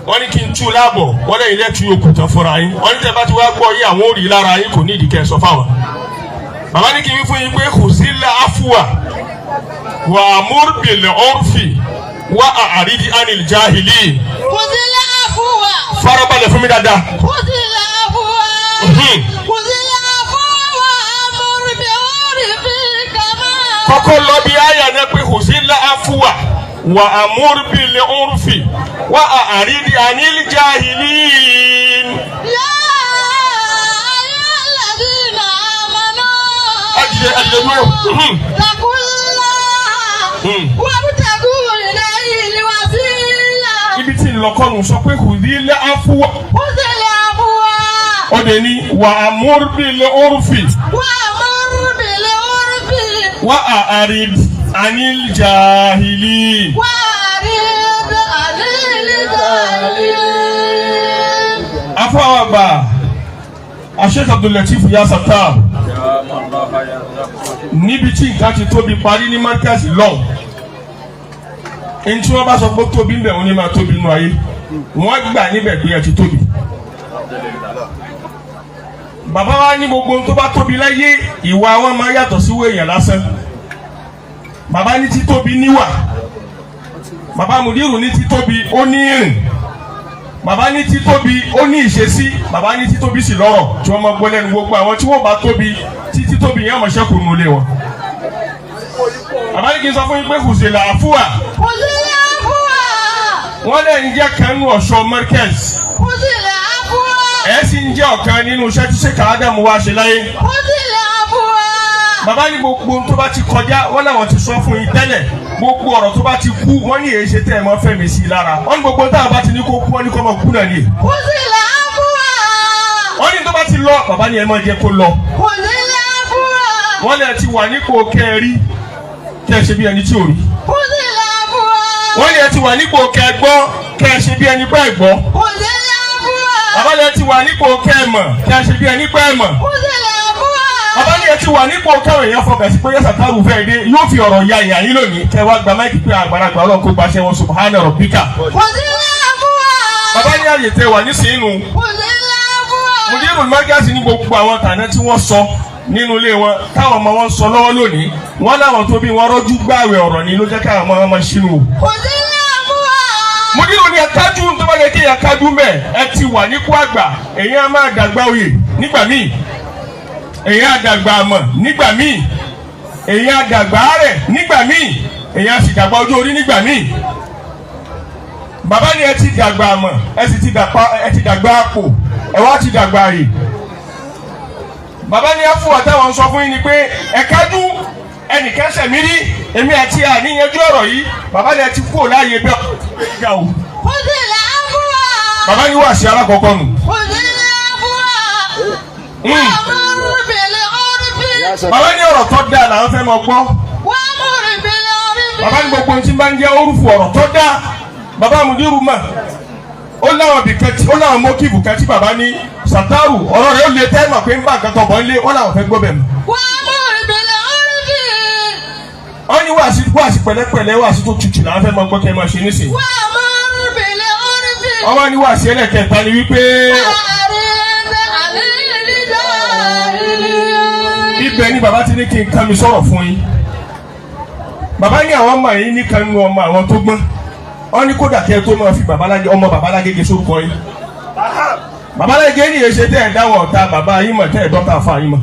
Wọ́n ní kí n tú láàbọ̀, wọ́n lẹ́yìn lẹ́tú yòókù tán fúnra yín. Wọ́n ní tẹ́ bá ti wá gbọ́ yí àwọn òrì lára yín kò ní ìdíkẹ́ sọ fáwọn. Bàbá ní kí n fún yín pé kò sí láàfùwà wà múrbìlẹ̀ ọ̀rfì wà àrídì ánìl jáhìlì. Kò sí láàfùwà. Farabalẹ̀ fún mi dáadáa. Kò sí láàfùwà. Kò sí láàfùwà múrbìlẹ̀ ọ̀rfì kàmá. Kọ́kọ́ lọ bí àyà náà pé kò sí láàfùwà wà múrbìlẹ̀ ọ̀rfì wà àrídì ánìl jáhìlì. Ibi tí ìlọkọ́nù sọ pé kò rí ilé afúwà. Ó sì lè àbúwá. Ọdẹ ni wà á múrbìlẹ̀ ọ̀rfì. Wà á múrbìlẹ̀ ọ̀rfì. Wà á àríd anil jahili. Wà á àríd anil jahili. Afọwọ́gbà Sheikh Abdul Latif ya Sàtàrù. Níbi tí nǹkan ti tóbi parí ní Markaz lọ́wọ́. Ẹni tí wọ́n bá sọ pé tóbi ń bẹ̀ wọ́n ní máa tóbi nínú ayé. Wọ́n gbà níbẹ̀ pé ẹ ti tóbi. Bàbá wa ní gbogbo tó bá tóbi láyé ìwà wọn máa yàtọ̀ sí ìwé èèyàn lásán. Bàbá ní títóbi níwà. Bàbá Mùdírù ní títóbi ó ní ìrìn. Bàbá ní títóbi ó ní ìṣesí. Bàbá ní títóbi sì lọ́rọ̀ tí wọ́n máa gbọ́ lẹ́nu gbogbo àwọn tí wọ́n bá tóbi tí títóbi yẹn máa ṣẹ́kù nulẹ̀ wọn. Bàbá ní kí n sọ fún yín pé kò sí làáfùwà. Kò sí làáfùwà. Wọ́n lè ń jẹ́ kanú ọ̀ṣọ́ Markaz. Kò sí làáfùwà. Ẹ sì ń jẹ́ ọ̀kan nínú iṣẹ́ tí Sheikh Ádámù wá ṣe láyé. Kò sí làáfùwà. Bàbá ní gbogbo tó bá ti kọjá wọ́n làwọn ti sọ fún yín tẹ́lẹ̀. Gbogbo ọ̀rọ̀ tó bá ti kú wọ́n ní èyí ṣe tẹ́ ẹ̀ mọ́ fẹ́mi sí i lára. Wọ́n ní gbogbo táwọn bá ti ní kó kú wọ́n ní kó mọ̀ kú náà ni. Kò sí làáfùwà. Wọ́n ní tó bá ti lọ bàbá ní ẹ máa jẹ́ kó lọ. Kò sí làáfùwà. Wọ́n lè ti wà nípò kẹrí kẹ́ ẹ ṣe bí ẹni tí ò rí. Kò sí làáfùwà. Wọ́n lè ti wà nípò kẹgbọ́ kẹ́ ẹ ṣe bí ẹni pẹ́ gbọ́. Kò sí làáfùwà. Bàbá lè ti wà nípò kẹmọ̀ kẹ́ ẹ ṣe bí ẹni pẹ́ mọ̀. Kò sí làáfùwà. Bàbá lè ti wà nípò kẹwàá èèyàn fọkàn sí pé Sàtàrù fẹ́ dé yóò fi ọ̀rọ̀ ya ìyá yín lónìí kẹ́ wá gba máìkì pé àgbàlagbà Ọlọ́run kó gbaṣẹ́ wọn subhana rabbika. Kò sí làáfùwà. Bàbá ní àyè tẹ wà nísìnyínú. Kò sí làáfùwà. Mùdírù Markaz ní gbogbo àwọn tàná tí wọ́n sọ nínú ilé wọn táwọn ọmọ wọn sọ lọ́wọ́ lónìí wọ́n láwọn tó bí wọn rọ́jú gbààwẹ̀ ọ̀rọ̀ ni ló jẹ́ káwọn ọmọ wọn máa ṣínú. Kò sí làáfùwà. Mùdírù ní ẹ̀kájú tó bá yẹ kí ẹ̀kájú mẹ́ ẹ ti wà nípò àgbà èyí á máa dàgbà oyè nígbà míì èyí á dàgbà àmọ̀ nígbà míì èyí á dàgbà àárẹ̀ nígbà míì èyí á sì dàgbà ọjọ́ orí nígbà míì. Bàbá ni ẹ ti dàgbà àmọ̀ ẹ sì ti dàgbà àpò ẹ wá ti dàgbà rè. Bàbá ní àfùwà táwọn sọ fún yín ni pé ẹ̀kájú ẹnìkan ṣẹ̀mí rí èmi àti àníyànjú ọ̀rọ̀ yìí bàbá ní ẹ ti kúrò láàyè bẹ́ẹ̀ ìgbà o. Kò sí làáfùwà. Bàbá ní wàásù alákọ̀ọ́kọ́ nù. Kò sí làáfùwà. Wà á múrbìlẹ̀ ọ̀rfì. Bàbá ní ọ̀rọ̀ tó dáa làwọn fẹ́ mọ gbọ́. Wà á múrbìlẹ̀ ọ̀rfì. Bàbá ní gbogbo tí bá ń jẹ́ orúfù ọ̀rọ̀ tó dáa bàbá Mùdírù mọ̀ ó láwọn bìkẹ́tì ó láwọn mọ́kìbù kẹ́tì bàbá ní Sàtàrù ọ̀rọ̀ rẹ̀ ó lè tẹ́ mọ̀ pé ń bá nǹkan kan bọ̀ ń lé wọ́n làwọn fẹ́ gbọ́ bẹ̀ mọ́. Wà á múrbìlẹ̀ ọ̀rfì. Wọ́n ní wàásù pẹ̀lẹ́pẹ̀lẹ́ wàásù tó tutù làwọn fẹ́ mọ gbọ́ kẹ́ máa ṣe nísìnyí. Wà á múrbìlẹ̀ ọ̀rfì. Wọ́n ní wàásù ẹlẹ́kẹ̀ẹ́ta ni wípé ibẹ̀ ni bàbá ti ní kí n ká mi sọ̀rọ̀ fún yín. Bàbá ní àwọn ọmọ yìí ní kan nu ọmọ àwọn tó gbọ́n. Wọ́n ní kódà kẹ́ tó máa fi ọmọ Bàbá Lágége sórúkọ yín. Bàbá Lágége ní èsè tẹ́ ẹ̀ dáwọ̀ ọ̀tá bàbá yín mọ̀ tẹ́ ẹ̀ dọ́ta fà yín mọ̀.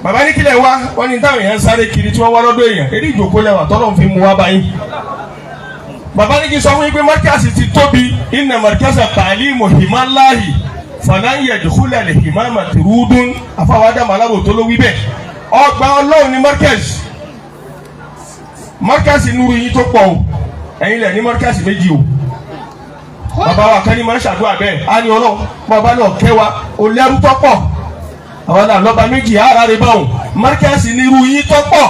Bàbá ní kílẹ̀ wá wọ́n ní táwọn èèyàn sáré kiri tí wọ́n wá lọ́dọ̀ èèyàn èdè ìjòkó lẹ́wà tọ́lọ́ fi mú wá báyìí. Bàbá ní kí n sọ fún yín pé Markaz ti tóbi inna Markaz ta'limu himallahi falan yadkhula al-himama turudun àfàwádà màlábò tó ló wí bẹ́ẹ̀. Ọgbà Ọlọ́run ní Markaz mọ́ríkàsì nuru yín tó pọ̀ o ẹ̀yin lẹ̀ ní mọ́ríkàsì méjì o bàbá wa kan ní máa ń ṣàdúrà bẹ́ẹ̀ á ní ọlọ́run bàbá náà kẹwa o lẹ́rú tó pọ̀ àwọn náà lọ́ba méjì ara rẹ̀ báwọn mọ́ríkàsì nuru yín tó pọ̀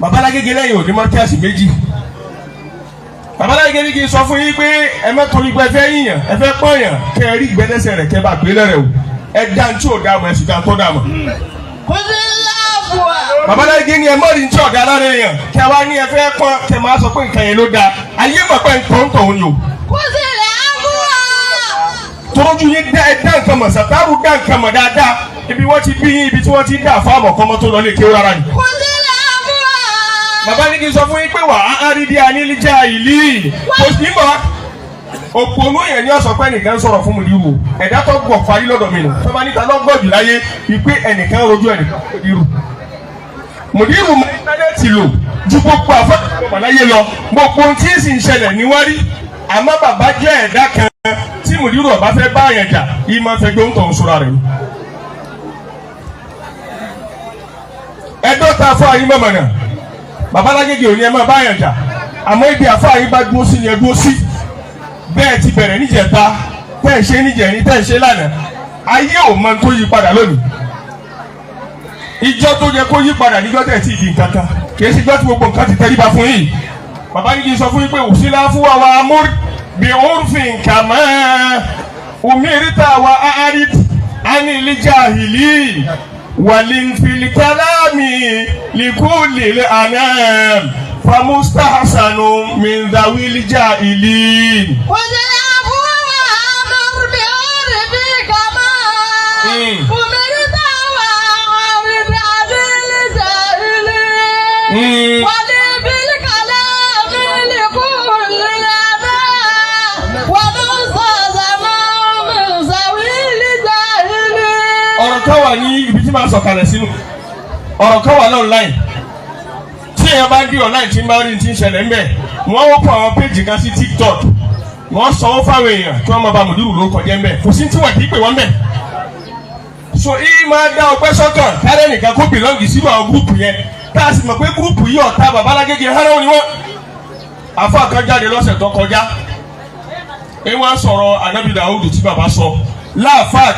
bàbá Lágége lẹ́yìn ò ní mọ́ríkàsì méjì bàbá Lágége ní kí n sọ fún yín pé ẹ má torí pé ẹ fẹ́ yíyàn ẹ fẹ́ pọ̀yàn kẹ ẹ rí ìgbẹ́lẹ́sẹ̀ rẹ̀ kẹ bá gbé lẹ́rẹ̀ o ẹ dá ní tí ò dá mọ̀ ẹ sì dá tó dá mọ̀. bàbá Lágége ní ẹ mọ̀ ní tí ọ̀dà lára èèyàn kẹ wá ní ẹ fẹ́ pọ́n kẹ máa sọ pé nǹkan yẹn ló dáa ayé mọ̀ pé nǹkan tó ń ni o. torójú yín dá ẹ dá nǹkan mọ̀ sàtàrù dá nǹkan mọ̀ dáadáa ibi wọ́n ti bí yín ibi tí wọ́n ti dá fáàmù kọ́mọ́ tó lọ lè kéwọ́ rárá ni. bàbá ní kí n sọ fún yín pé wà á rí di anílíjà ìlí kò sí mọ́ òpònú yẹn ni ọ̀sán pé ẹnìkan sọ̀rọ̀ fún mi líru ẹ̀dá tó gbọ̀ parí lọ́dọ̀ mi nù tọ́ba níta lọ́gbọ̀ jù láyé wípé ẹnìkan rojú ẹnìkan líru mùdírù mẹ́tẹ́lẹ́tì lò ju gbogbo àfọ́tàmọ̀láyé lọ gbogbo ohun tí ń sì ń ṣẹlẹ̀ níwárí àmọ́ bàbá jẹ́ ẹ̀dá kan tí mùdírù ọ̀bá fẹ́ bá yẹn jà yìí máa fẹ́ gbé ń tọ̀ ń sọ́ra rẹ̀ ẹ̀dọ́ ta fún ayé mọ̀mọ́ náà bàbá Lágége ò ní ẹ máa bá yẹn jà àmọ́ ibi àfọ́ ayé bá dúró sí ni ẹ dúró sí bẹ́ẹ̀ ti bẹ̀rẹ̀ níjẹta tẹ́ ẹ̀ ṣe níjẹ̀rin tẹ́ ẹ̀ ṣe lánàá ayé ò mọ tó yí padà lónìí ìjọ tó yẹ kó yí padà níjọ́ tẹ̀ tí ì di nǹkan kan kìí ṣe ìjọ tí gbogbo nǹkan ti tẹríba fún yìí bàbá ní kí n sọ fún yín pé òsínlá fún wa wa amúr bí òrùfin kàmá umirita wa arid anilija hili walinfilikalami likulil anam famustahsanu min dhawil jahilin. ọ̀rọ̀ kan wà ní ibi tí màá sọ̀kalẹ̀ sínú ọ̀rọ̀ kan wà online tí èèyàn bá dé online tí ń bá rí ti ń ṣẹlẹ̀ ńbẹ̀ wọ́n wọ́pọ̀ àwọn péjì kan sí TikTok wọ́n sanwó fáwọn èèyàn tí wọ́n máa bá mùdírù ló kọjá ńbẹ̀ kò sí tí wọ́n kì í pè wọ́n ńbẹ̀ so yìí máa dá ọpẹ́ sọ́kàn kárẹ́ nìkan kó bìlọ́ǹgì sínú àwọn gúrùpù yẹn tá a sì mọ̀ pé gúrùpù yìí ọ̀tá bàbá Lágége hánà ni wọ́n àfọ kan jáde lọ́sẹ̀ tó kọjá ẹ wọ́n sọ̀rọ̀ Ànábì Dáúdù tí bàbá sọ láàfáà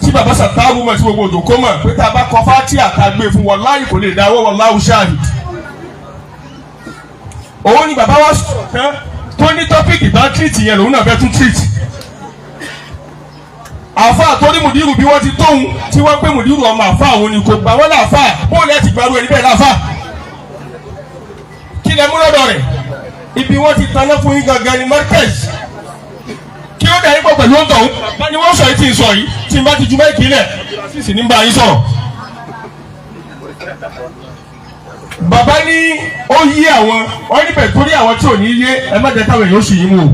tí bàbá sàtàrù mọ̀ tí gbogbo òjò kó mọ̀ pé tá a bá kọ fátì àtàgbé fún wàláhì kò lè dáwọ́ wallahu shahid. òun ni bàbá wa sọ̀rọ̀ tán tó ní tọ́pìkì bá tírìtì yẹn lòun náà fẹ́ tún tírìtì. àfáà tó ní mùdírù bí wọ́n ti tóun tí wọ́n pé mùdírù ọmọ àfáà òun ni kò gbà wọ́n láàfáà bóòlù ẹ̀ ti gbàrú ẹni bẹ́ẹ̀ láàfáà. kí lẹ mú lọ́dọ̀ rẹ̀ ibi wọ́n ti taná fún yín gangan ni markaz kí ó dàrí pọ̀ pẹ̀lú ọ̀tọ̀ ọ̀hún bá ní wọ́n sọ yìí tí ń sọ yìí tí n bá ti ju bẹ́ẹ̀ kílẹ̀ sì ní bá yín sọ̀rọ̀. bàbá ní ó yí àwọn wọ́n níbẹ̀ torí àwọn tí ò ní yé ẹ má jẹ́ táwọn èèyàn ó sì yín mú o.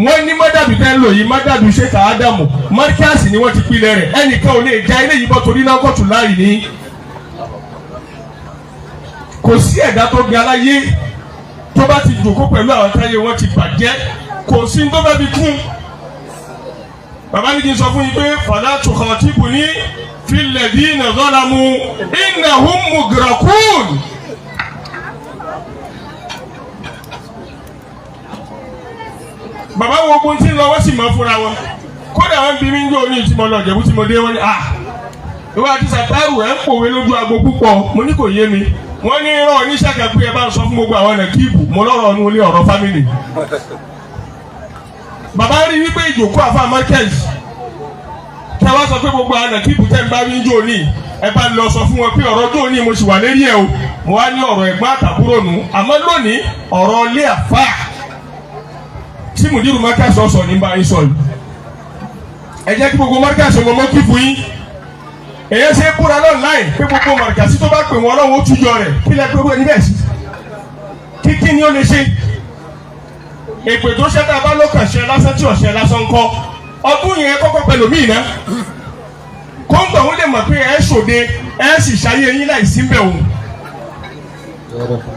wọ́n ní mọ́dàbí tẹ́ ń lò yìí mọ́dàbí Sheikh Ádámù mọ́ríkàsì ni wọ́n ti pilẹ̀ rẹ̀ ẹnìkan ò lè já ilé yìí bọ́ torí náà kọ́tù láàyè ní. kò sí ẹ̀dá tó gbé aláyé tó bá ti jòkó pẹ̀lú àwọn táyé wọn ti bàjẹ́ kò sí tó bá fi kún. bàbá ní kí n sọ fún yín pé fala tukhatibuni fil ladina zalamu innahum mugrakun. bàbá wo ogun tí ń lọ wọ́n sì máa fúnra wọn kódà wọn bí mi ń gbé oní tí mo lọ Ìjẹ̀bú tí mo dé wọn ni ìwé àti Sàtàrù ẹ̀ ń pòwe lójú agbo púpọ̀ mo ní kò yé mi wọ́n ní irọ́ oníṣẹ́ kan pé ẹ bá ń sọ fún gbogbo àwọn ẹ̀nà kíìbù mo lọ́rọ̀ ọ̀nù ilé ọ̀rọ̀ fámìlì. bàbá rí wípé ìjòkó àfa markaz kí a wá sọ pé gbogbo àwọn ẹ̀nà kíìbù tẹ́ ń bá rí jò ní ẹ bá lọ sọ fún wọn pé ọ̀rọ̀ jò ní mo sì wà lérí ẹ̀ o mo wá ní ọ̀rọ̀ ẹ̀gbọ́n àtàbúrò nù àmọ́ lónìí ọ̀rọ̀ ilé àfà tí mùdírù markaz sọ ní bá yín sọ yìí ẹ jẹ́ kí gbogbo markaz ọmọ mọ́ kíìbù yín èyí ṣe é kúra lọ́nláìn pé gbogbo màrìkàsí tó bá pè wọ́n lọ́wọ́ ó tújọ rẹ̀ kí lẹ pẹ̀lú ẹni bẹ́ẹ̀ sí kíkí ni ó lè ṣe èpè tó ṣẹ́ta bá lọ́kàn ṣe lásán tí ọ̀ṣẹ́ lásán kọ́ ọdún yẹn kọ́kọ́ pẹ̀lú mí iná kóńtò òun lè mọ̀ pé ẹ ṣòde ẹ sì ṣayé yín láì sí mbẹ̀ òun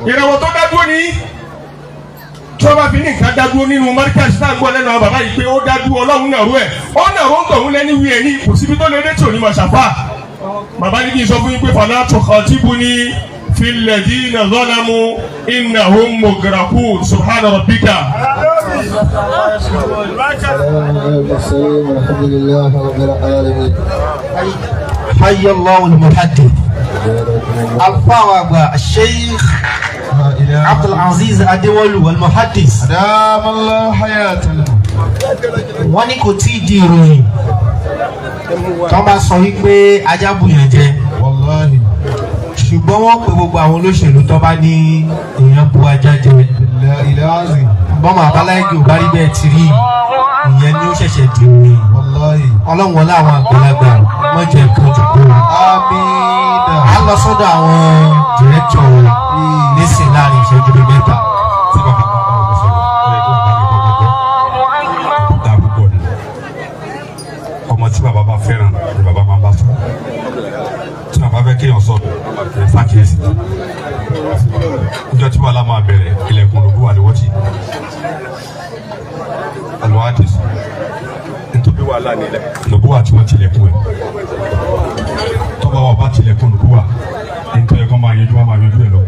ìràwọ̀ tó dádúró ní tí wọ́n bá fi ní nǹkan dádúró nínú màrìkàsí tá à ń gbọ́ lẹ́nu àwọn bàbá yìí pé ó dádúró ọlọ́run nàró ẹ̀ ó nàró ń tọ̀hún lẹ́ni wí ẹ̀ ní kò síbi tó lè dé tí ò ní mọ̀ ṣàfà bàbá ní kí n sọ fún yín pé fala tukhatibuni fil ladina zalamu innahum mughraqun subhana rabbika. الحمد لله رب العالمين. حي الله المحدث الفاوى الشيخ عبد العزيز أديولو المحدث أدام الله حياته. wọ́n ní kò tí ì di ìròyìn tó bá sọ wípé ajá bùyàn jẹ wàláhì. ṣùgbọ́n wọ́n pe gbogbo àwọn olóṣèlú tó bá ní èèyàn bu ajá jẹ ìlàzì. bọ́mọ àbáláyé ò bá rí bẹ́ẹ̀ ti rí ìyẹn ni ó ṣẹ̀ṣẹ̀ di ìròyìn wàláhì. ọlọ́run wọlé àwọn àgbàlagbà wọ́n jẹ nǹkan jù kó amina. a lọ sọ́dọ̀ àwọn dìrẹ́tọ̀ nísìn láàrin ìṣẹ́jú bíi mẹ́ta. tí bàbá bá bá wọn sọ̀rọ̀ ọ̀rẹ́ tó bá rí bọ́bọ́ tó dáa púpọ̀ ni ọmọ tí bàbá bá fẹ́ràn ni bàbá máa ń bá sọ̀rọ̀ tí bàbá fẹ́ kéèyàn sọ̀rọ̀ ẹ̀ ṣàkíyèsí níjọ́ tí wàhálà máa bẹ̀rẹ̀ ilẹ̀kùn lòbú wà níwọ́tì alùwádìí nítorí wàhálà nílẹ̀ lòbú wà tí wọ́n tilẹ̀kùn ẹ̀ tọ́ba wà bá tilẹ̀kùn lòbú wà nítorí ẹ̀kọ́ máa yanjú ẹ̀ lọ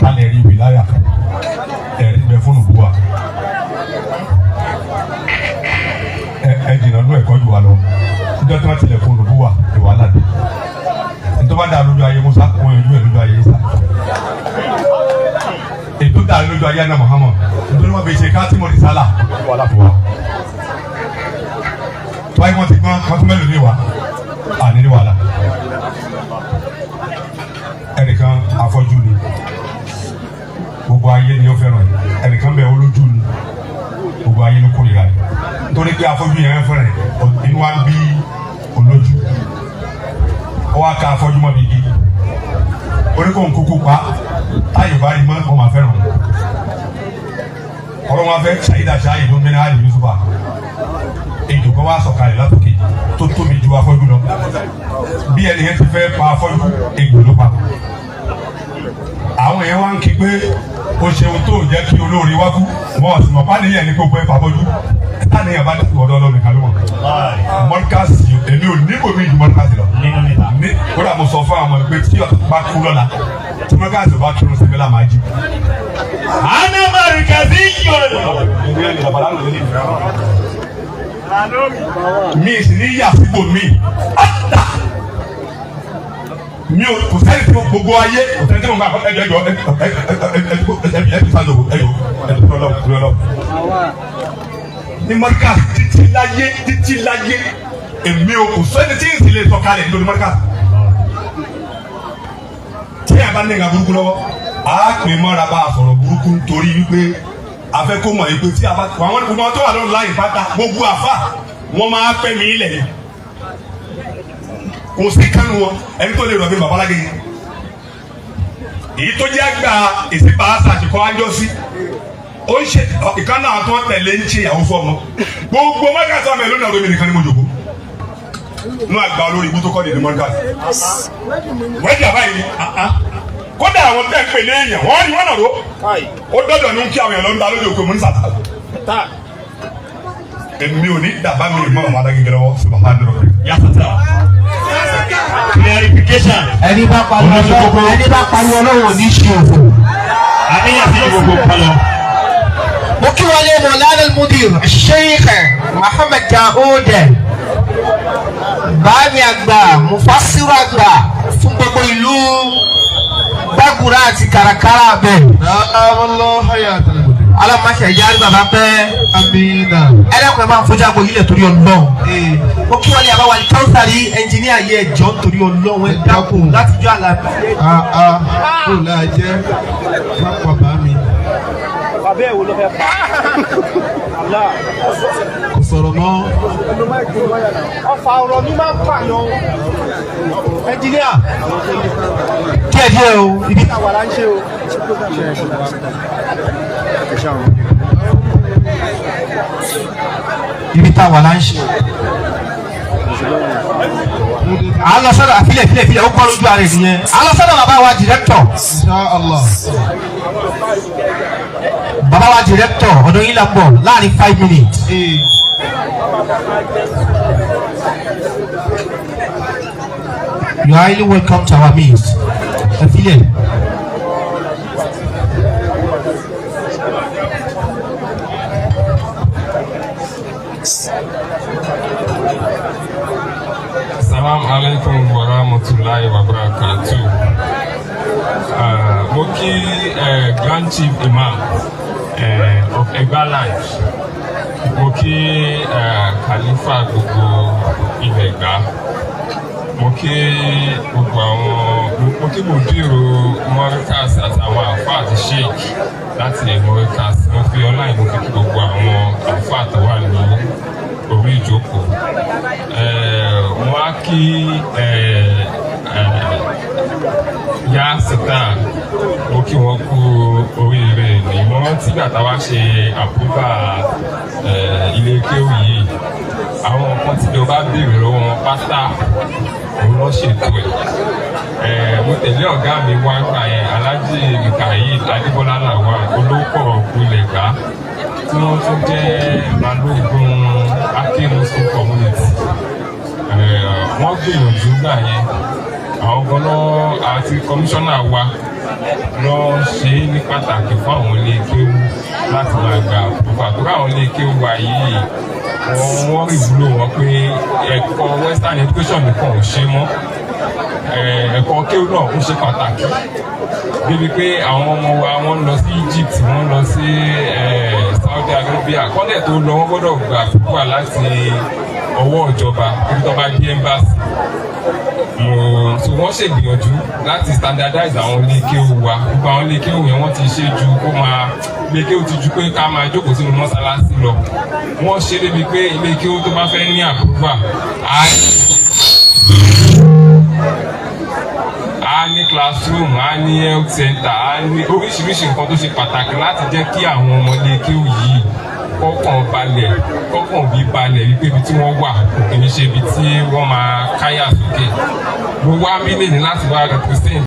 kálẹ̀ rí wìláyà ẹ̀rí bẹ fún òbúwa ẹ jìnnà ló ẹ̀kọ́ jù wá lọ níjọ́ tí wọ́n tilẹ̀ fún òbúwa ìwà aládé nítorí wọ́n dà lójú ayé Musa wọ́n yanjú ẹ̀ lójú ayé Isa ètò dà lójú ayé Anna Muhammad nítorí wọ́n bẹ ṣe ká tí mo rí sálà wà láfọ wa wáyé wọ́n ti gbọ́n wọ́n tún mẹ́lòó ní wa àní ní wàhálà ẹnìkan afọ́jú ni gbogbo ayé ni ó fẹ́ràn yìí ẹnìkan bẹ olójú ni gbogbo ayé ló kórìíra yìí nítorí pé afọ́jú yẹn fẹ́ràn inú wa ń bí olójú ó wá ká afọ́jú mọ́ bí igi oníkóhùn kúkú pa táyì bá rí mọ́ ọmọ afẹ́ràn ọ̀rọ̀ wọn fẹ́ ṣàyídà ṣáàyè ló ń bẹ ní àlè Yusufa èdè kan wá sọ̀kalẹ̀ látòkè tó tóbi ju afọ́jú lọ bí ẹni yẹn ti fẹ́ pa afọ́jú egbò ló pa àwọn yẹn wá ń kí pé o ṣeun tó jẹ́ kí olóore wá kú mọ́ ọ̀sìn mọ̀ pánìyàn ní gbogbo ẹ̀ fàbọ́jú pánìyàn bá dẹ́kun ọ̀dọ́ ọlọ́run nìkan ló mọ̀ mọ́díkàsì èmi ò níbo mi ju mọ́díkàsì lọ ní kódà mo sọ fún àwọn ẹgbẹ́ tí ọ̀tún bá kú lọ́la tí mọ́díkàsì bá kírun sí mi láàmú ají. ana marikazi yọrọ. mi sì ní yàtúbò mi mi ò kò sẹ́ni tí gbogbo ayé kò sẹ́ni tí mo gbà ẹjọ́ ẹbí sáyọ ẹjọ́ lọ. ní mọ́ríkà títí láyé èmi ò kò sẹ́ni tí n sì lè sọ kalẹ̀ lórí mọ́ríkà. tí a bá ní ìgbà burúkú lọ́wọ́ a pè mọ́ra bá a sọ̀rọ̀ burúkú nítorí wípé a fẹ́ kó mọ̀ yìí pé tí a bá àwọn ọmọ tó wà lọ́nà láyé pátá gbogbo àfà wọ́n máa pẹ́ mi ilẹ̀ yìí kò sí kánú wọn ẹni tó lè rọ̀ bí babaláge yìí èyí tó jẹ́ àgbà ìsìnbà àṣàṣìkọ́ ájọ́ sí ó ń ṣe ìkànnà àwọn tó ń tẹ̀lé ń ṣe ìyàwó fọ́ọ̀mù gbogbo mọ́gàtà mi lónìí àwọn ènìyàn ní mo jòkó nú àgbà olórí ibú tó kọ́ nìyẹn mọ́gàtà wọ́n jà báyìí kódà àwọn tẹ̀ ń pè ní èèyàn wọ́n ní wọ́n nà ló ó dọ́dọ̀ ní kí àwọn èèyàn lọ ń da lójú òkú mọ́ ní sàtà èmi ò ní dàbá mi ìmọ̀ ọ̀mọ̀ adágége lọ́wọ́ subahana yàtọ̀ clarification. ẹni bá pariwo lọ́wọ́ ní ṣe òfò. àníyàn sí gbogbo palọ. mo kí wọlé mọ̀lánà mudir sheikh Muhammad Daoud báàmì àgbà mufassiru àgbà fún gbogbo ìlú Gbàgùrà àti Kàràkàrà bẹ́ẹ̀. alamase yaari baba pẹ́. amina. ẹlẹ́kùn ẹ̀ máa ń fojú àgbo yìí lẹ̀ torí Ọlọ́run. mo kí wọlé àbáwá ní káwùsàrí ẹnjìníà yẹ ẹjọ́ torí Ọlọ́run ẹ dákun láti jọ àlàbí. kò láàjẹ́ má pa bá mi. bàbá ẹ̀ wo ló fẹ́ pa? kò sọ̀rọ̀ mọ́. ọfà ọ̀rọ̀ mi máa ń pààyàn. ẹnjìníà díẹ̀ o ibi táwa la ń ṣe o. ibi táwa la ń ṣe. à ń lọ sọ́dọ̀ àfilẹ̀ ó kọ́ lójú ara ẹ̀ nìyẹn. à ń lọ sọ́dọ̀ bàbá wa dìrẹ́kítọ̀. insha Allah. bàbá wa dìrẹ́kítọ̀ ọ̀dọ̀ yín la pọ̀ láàrin 5 minutes. You are highly welcome to our midst. Affiliate. Assalamu alaikum wa rahmatullahi wa barakatuh. Mo kí Grand Chief Imam of Egba Land. Mo kí Khalifa gbogbo ilẹ̀ Ẹ̀gbá. Mo kí gbogbo mo kí Mùdírù Mọ́ríkàs àtàwọn àfáà àti Sheikh láti Mọ́ríkàs. Mo fi online mo fi kí gbogbo àwọn àfáà tó wà ní orí ìjókòó. Mo wá kí Yá Sultan, mo kí wọn kú oríire ní mo rántí gbà tá a wá ṣe àpúbà ilé kéwù yìí, àwọn nǹkan tí ló bá béèrè lọ́wọ́ wọn pátá òun lọ́ ṣètò ẹ̀. Mo tẹ̀lé ọ̀gá mi wá gbà yẹn Alhaji Mikael Adébọ́lá Lawal olóòpọ̀ Ìpínlẹ̀ Ẹ̀gbá tí wọ́n tún jẹ́ balógun Akin Muslim community. Wọ́n gbìyànjú gbà yẹn, àwọn gan-an àti kọmíṣánná wa lọ ṣe é ní pàtàkì fún àwọn ilé kéwú láti máa gba àpòpọ̀ àtúrò àwọn ilé kéwú wa yìí. Wọ́n rí ìwúlò wọn pé ẹ̀kọ́ western education nìkan ò ṣe mọ́, ẹ̀kọ́ kéwú náà ń ṣe pàtàkì débi pé àwọn ọmọ wa wọ́n lọ sí Egypt, wọ́n lọ sí Saudi Arabia, kọ́lẹ̀ tó lọ wọ́n gbọ́dọ̀ gba àpòpọ̀ láti ọwọ́ ìjọba níbi tó bá dé embassy. So wọ́n ṣègbìyànjú láti standardize àwọn ilé kéwú wa. Gbogbo àwọn ilé kéwú yẹn wọ́n ti ṣe ju kó máa ilé kéwú ti ju pé ká máa jókòó sínú mọ́sálásí lọ. Wọ́n ṣe débi pé ilé kéwú tó bá fẹ́ ní àpòpọ̀ a ní classroom, a ní health center, a ní oríṣiríṣi nǹkan tó ṣe pàtàkì láti jẹ́ kí àwọn ọmọ ilé kéwú yìí kọ́kàn bí balẹ̀ wípé ibi tí wọ́n wà kì í ṣe ibi tí wọ́n máa káyà sókè. Mo wá mílíọ̀nù láti wá represent